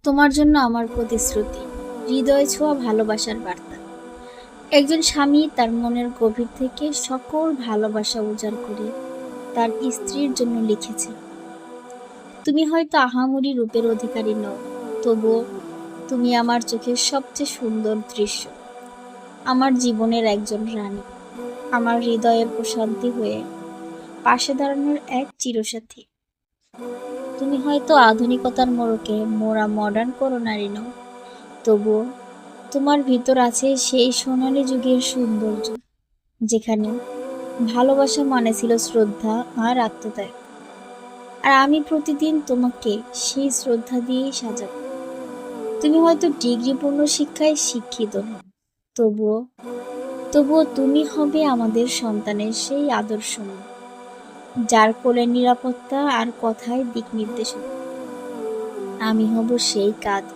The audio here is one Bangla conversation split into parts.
তোমার জন্য আমার প্রতিশ্রুতি, হৃদয় ছোঁয়া ভালোবাসার বার্তা। একজন স্বামী তার মনের গভীর থেকে সকল ভালোবাসা উজাড় করে তার স্ত্রীর জন্য লিখেছে। তুমি হয়তো আহামরি রূপের অধিকারী নও, তবুও তুমি আমার চোখের সবচেয়ে সুন্দর দৃশ্য, আমার জীবনের একজন রানী, আমার হৃদয়ের প্রশান্তি হয়ে পাশে দাঁড়ানোর এক চিরসাথী। তুমি হয়তো আধুনিকতার মোড়কে মোড়া মডার্ন কোনো নারী নও, তবুও তোমার ভিতর আছে সেই সোনালী যুগের সৌন্দর্য, যেখানে ভালোবাসা মানে ছিল শ্রদ্ধা আর আত্মত্যাগ। আর আমি প্রতিদিন তোমাকে সেই শ্রদ্ধা দিয়েই সাজাবো। তুমি হয়তো ডিগ্রিপূর্ণ শিক্ষায় শিক্ষিত নও, তবুও তবুও তুমি হবে আমাদের সন্তানের সেই আদর্শ মা, যার কোলে নিরাপত্তা আর কথায় দিক নির্দেশনা। আমি হব সেই কাঁধ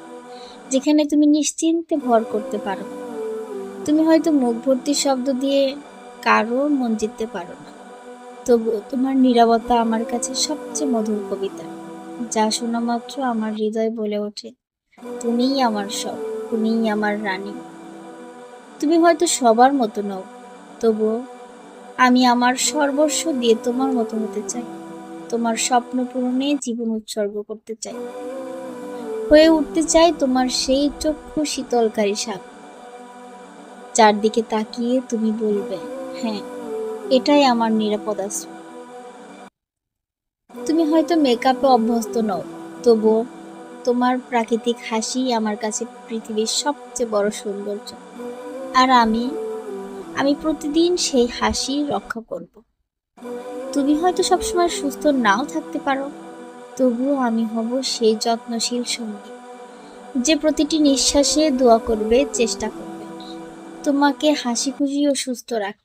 যেখানে তুমি নিশ্চিন্তে ভর করতে পারো। তুমি হয়তো মুখ ভর্তি শব্দ দিয়ে কারো মন জিততে পারো না, তবুও তোমার নীরবতা আমার কাছে সবচেয়ে মধুর কবিতা, যা শোনা মাত্র আমার হৃদয় বলে ওঠে, তুমিই আমার সব, তুমিই আমার রানী। তুমি হয়তো সবার মতো নও, তবুও আমি আমার সর্বস্ব দিয়ে তোমার মতো হতে চাই। তোমার স্বপ্ন পূরণে জীবন উৎসর্গ করতে চাই, হয়ে উঠতে চাই তোমার সেই চক্ষু শীতলকারী সাপ, চারদিকে তাকিয়ে তুমি বলবে, হ্যাঁ, এটাই আমার নিরাপদ আশ্রয়। তুমি হয়তো মেকআপে অভ্যস্ত নও, তবুও তোমার প্রাকৃতিক হাসি আমার কাছে পৃথিবীর সবচেয়ে বড় সৌন্দর্য। আর আমি আমি প্রতিদিন সেই হাসি রক্ষা করব। তুমি হয়তো সবসময় সুস্থ নাও থাকতে পারো, তবুও আমি হব সেই যত্নশীল সঙ্গী, যে প্রতিটি নিঃশ্বাসে দোয়া করবে, চেষ্টা করবে তোমাকে হাসি খুশি ও সুস্থ রাখ,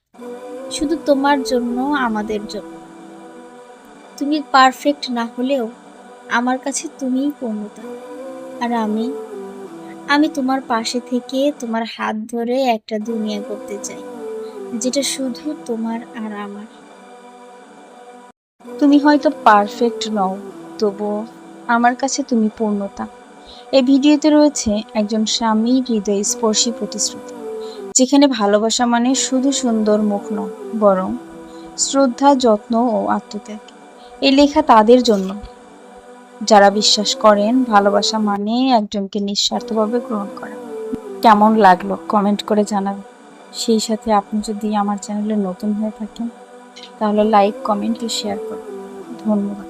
শুধু তোমার জন্য, আমাদের জন্য। তুমি পারফেক্ট না হলেও আমার কাছে তুমিই পূর্ণতা। আর আমি আমি তোমার পাশে থেকে তোমার হাত ধরে একটা দুনিয়া করতে চাই, যেটা শুধু তোমার আর আমার। তুমি হয়তো পারফেক্ট নও, তবুও আমার কাছে তুমি পূর্ণতা। এই ভিডিওতে রয়েছে একজন স্বামীর হৃদয়স্পর্শী প্রতিশ্রুতি, যেখানে ভালোবাসা মানে শুধু সুন্দর মুখ নয়, বরং শ্রদ্ধা, যত্ন ও আত্মত্যাগ। এই লেখা তাদের জন্য যারা বিশ্বাস করেন ভালোবাসা মানে একজনকে নিঃস্বার্থভাবে গ্রহণ করা। কেমন লাগলো কমেন্ট করে জানাবেন। সেই সাথে আপনি যদি আমার চ্যানেলে নতুন হয়ে থাকেন, তাহলে লাইক, কমেন্ট ও শেয়ার করুন। ধন্যবাদ।